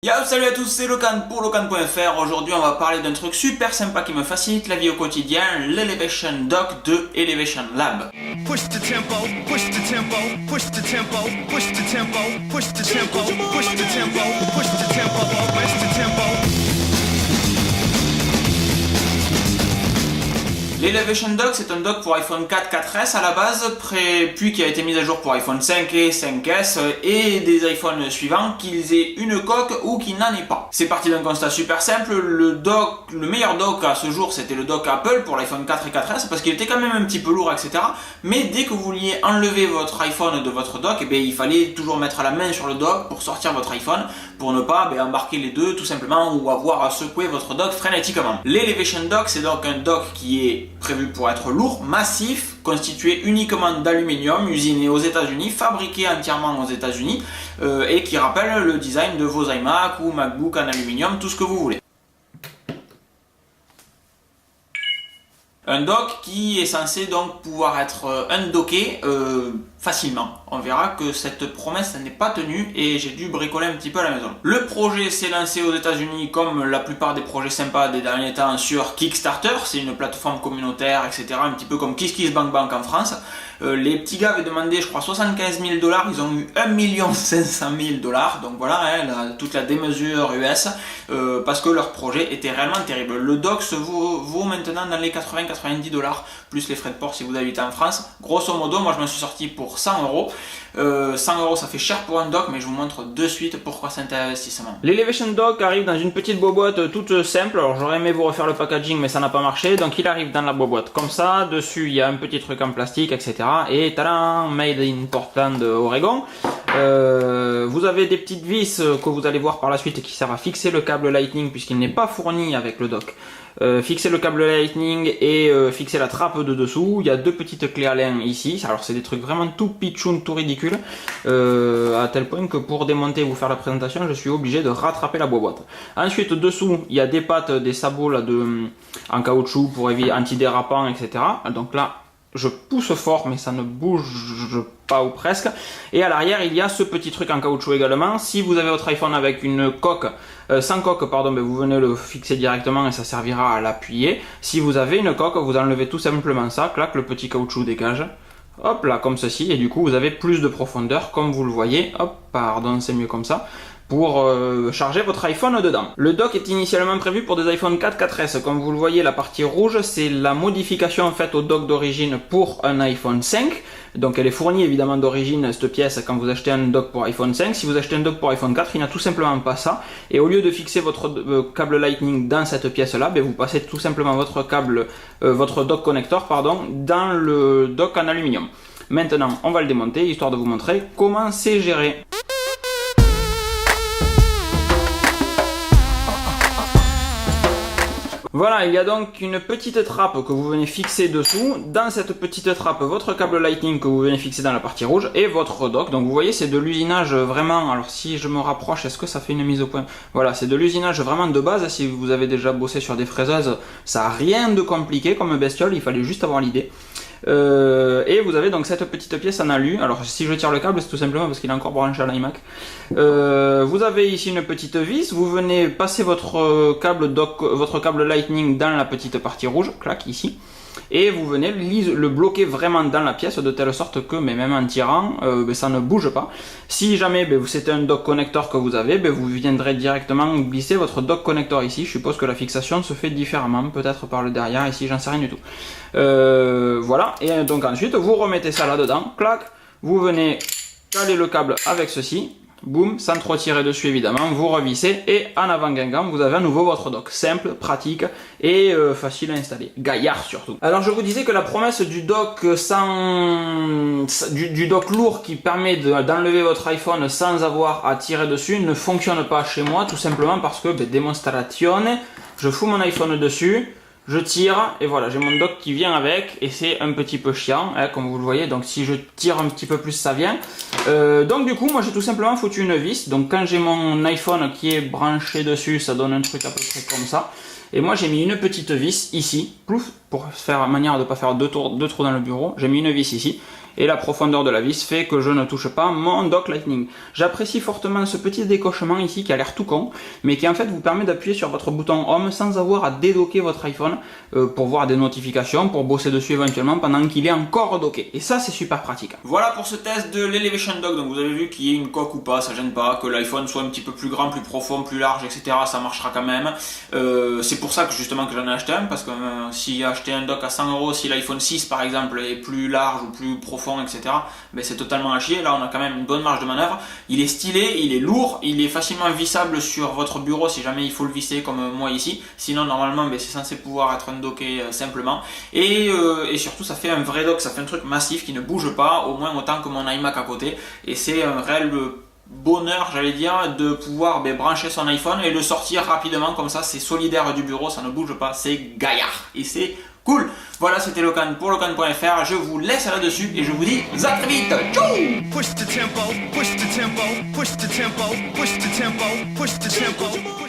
Yo, salut à tous, c'est Locan pour Locan.fr. Aujourd'hui, on va parler d'un truc super sympa qui me facilite la vie au quotidien, l'Elevation Dock de Elevation Lab. Push the tempo, push the tempo, push the tempo, push the tempo, push the tempo, push the tempo, push the tempo, push the tempo. L'Elevation Dock, c'est un dock pour iPhone 4, 4S à la base, puis qui a été mis à jour pour iPhone 5 et 5S et des iPhones suivants, qu'ils aient une coque ou qu'ils n'en aient pas. C'est parti d'un constat super simple, le meilleur dock à ce jour, c'était le dock Apple pour l'iPhone 4 et 4S, parce qu'il était quand même un petit peu lourd, etc. Mais dès que vous vouliez enlever votre iPhone de votre dock, il fallait toujours mettre la main sur le dock pour sortir votre iPhone, pour ne pas embarquer les deux tout simplement, ou avoir à secouer votre dock frénétiquement. L'Elevation Dock, c'est donc un dock qui est prévu pour être lourd, massif, constitué uniquement d'aluminium, usiné aux États-Unis, fabriqué entièrement aux États-Unis, et qui rappelle le design de vos iMac ou MacBook en aluminium, tout ce que vous voulez. Un dock qui est censé donc pouvoir être undocké facilement. On verra que cette promesse n'est pas tenue et j'ai dû bricoler un petit peu à la maison. Le projet s'est lancé aux États-Unis comme la plupart des projets sympas des derniers temps sur Kickstarter. C'est une plateforme communautaire, etc. Un petit peu comme KissKissBankBank en France. Les petits gars avaient demandé, je crois, 75 000 $. Ils ont eu 1 500 000 $. Donc voilà, toute la démesure US, parce que leur projet était réellement terrible. Le dock se vaut maintenant dans les 80-90 $, plus les frais de port si vous habitez en France. Grosso modo, moi je me suis sorti pour 100 €. 100 € ça fait cher pour un dock, mais je vous montre de suite pourquoi c'est un investissement. L'Elevation Dock arrive dans une petite boîte toute simple. Alors j'aurais aimé vous refaire le packaging, mais ça n'a pas marché. Donc il arrive dans la boîte comme ça. Dessus il y a un petit truc en plastique, etc. Et tadam, made in Portland, Oregon. Vous avez des petites vis que vous allez voir par la suite qui servent à fixer le câble Lightning puisqu'il n'est pas fourni avec le dock. Fixer le câble Lightning et fixer la trappe de dessous. Il y a deux petites clés Allen ici. Alors c'est des trucs vraiment tout pitchoun, tout ridicule, à tel point que pour démonter et vous faire la présentation, je suis obligé de rattraper la boîte. Ensuite dessous, il y a des pattes, des sabots là, en caoutchouc pour éviter antidérapant, etc. Donc là, je pousse fort, mais ça ne bouge pas ou presque. Et à l'arrière, il y a ce petit truc en caoutchouc également. Si vous avez votre iPhone avec une coque, sans coque, pardon, vous venez le fixer directement et ça servira à l'appuyer. Si vous avez une coque, vous enlevez tout simplement ça, clac, le petit caoutchouc dégage. Hop là, comme ceci, et du coup vous avez plus de profondeur, comme vous le voyez. Hop, pardon, c'est mieux comme ça, pour charger votre iPhone dedans. Le dock est initialement prévu pour des iPhone 4, 4S. Comme vous le voyez, la partie rouge, c'est la modification faite au dock d'origine pour un iPhone 5. Donc elle est fournie évidemment d'origine, cette pièce, quand vous achetez un dock pour iPhone 5. Si vous achetez un dock pour iPhone 4, il n'a tout simplement pas ça. Et au lieu de fixer votre câble Lightning dans cette pièce-là, vous passez tout simplement votre dock connector, pardon, dans le dock en aluminium. Maintenant, on va le démonter, histoire de vous montrer comment c'est géré. Voilà, il y a donc une petite trappe que vous venez fixer dessous. Dans cette petite trappe, votre câble Lightning que vous venez fixer dans la partie rouge et votre dock. Donc vous voyez, c'est de l'usinage vraiment. Alors si je me rapproche, est-ce que ça fait une mise au point? Voilà, c'est de l'usinage vraiment de base. Si vous avez déjà bossé sur des fraiseuses, ça n'a rien de compliqué comme bestiole, il fallait juste avoir l'idée. Et vous avez donc cette petite pièce en alu. Alors si je tire le câble, c'est tout simplement parce qu'il est encore branché à l'iMac. Vous avez ici une petite vis. Vous venez passer votre câble Lightning dans la petite partie rouge, clac, ici. Et vous venez le bloquer vraiment dans la pièce de telle sorte que, mais même en tirant, ça ne bouge pas. Si jamais c'est un dock connector que vous avez, vous viendrez directement glisser votre dock connector ici. Je suppose que la fixation se fait différemment, peut-être par le derrière, ici j'en sais rien du tout. Voilà, et donc ensuite vous remettez ça là-dedans, clac, vous venez caler le câble avec ceci. Boum, sans trop tirer dessus évidemment, vous revissez et en avant Guingamp, vous avez à nouveau votre dock. Simple, pratique et facile à installer. Gaillard surtout. Alors je vous disais que la promesse du dock du dock lourd qui permet d'enlever votre iPhone sans avoir à tirer dessus ne fonctionne pas chez moi, tout simplement parce que, démonstration, je fous mon iPhone dessus, je tire et voilà, j'ai mon dock qui vient avec et c'est un petit peu chiant, comme vous le voyez. Donc si je tire un petit peu plus, ça vient. Donc du coup, moi j'ai tout simplement foutu une vis. Donc quand j'ai mon iPhone qui est branché dessus, ça donne un truc à peu près comme ça. Et moi j'ai mis une petite vis ici, plouf, pour faire manière de ne pas faire deux trous dans le bureau. J'ai mis une vis ici. Et la profondeur de la vis fait que je ne touche pas mon dock Lightning. J'apprécie fortement ce petit décochement ici qui a l'air tout con, mais qui en fait vous permet d'appuyer sur votre bouton Home sans avoir à dédocker votre iPhone pour voir des notifications, pour bosser dessus éventuellement pendant qu'il est encore docké. Et ça c'est super pratique. Voilà pour ce test de l'Elevation Dock. Donc vous avez vu qu'il y ait une coque ou pas, ça gêne pas, que l'iPhone soit un petit peu plus grand, plus profond, plus large, etc. Ça marchera quand même. C'est pour ça que justement que j'en ai acheté un, parce que si acheter un dock à 100€, si l'iPhone 6 par exemple est plus large ou plus profond, etc. Ben c'est totalement à chier. Là on a quand même une bonne marge de manœuvre. Il est stylé, il est lourd, il est facilement vissable sur votre bureau si jamais il faut le visser comme moi ici. Sinon normalement ben, c'est censé pouvoir être undocké simplement. Et surtout ça fait un vrai dock, ça fait un truc massif qui ne bouge pas, au moins autant que mon iMac à côté. Et c'est un réel bonheur, j'allais dire, de pouvoir brancher son iPhone et le sortir rapidement comme ça. C'est solidaire du bureau, ça ne bouge pas, c'est gaillard. Et c'est cool. Voilà, c'était Locan pour Locan.fr. Je vous laisse là-dessus et je vous dis à très vite. Ciao. Push the tempo, push the tempo, push the tempo, push the tempo, push the tempo.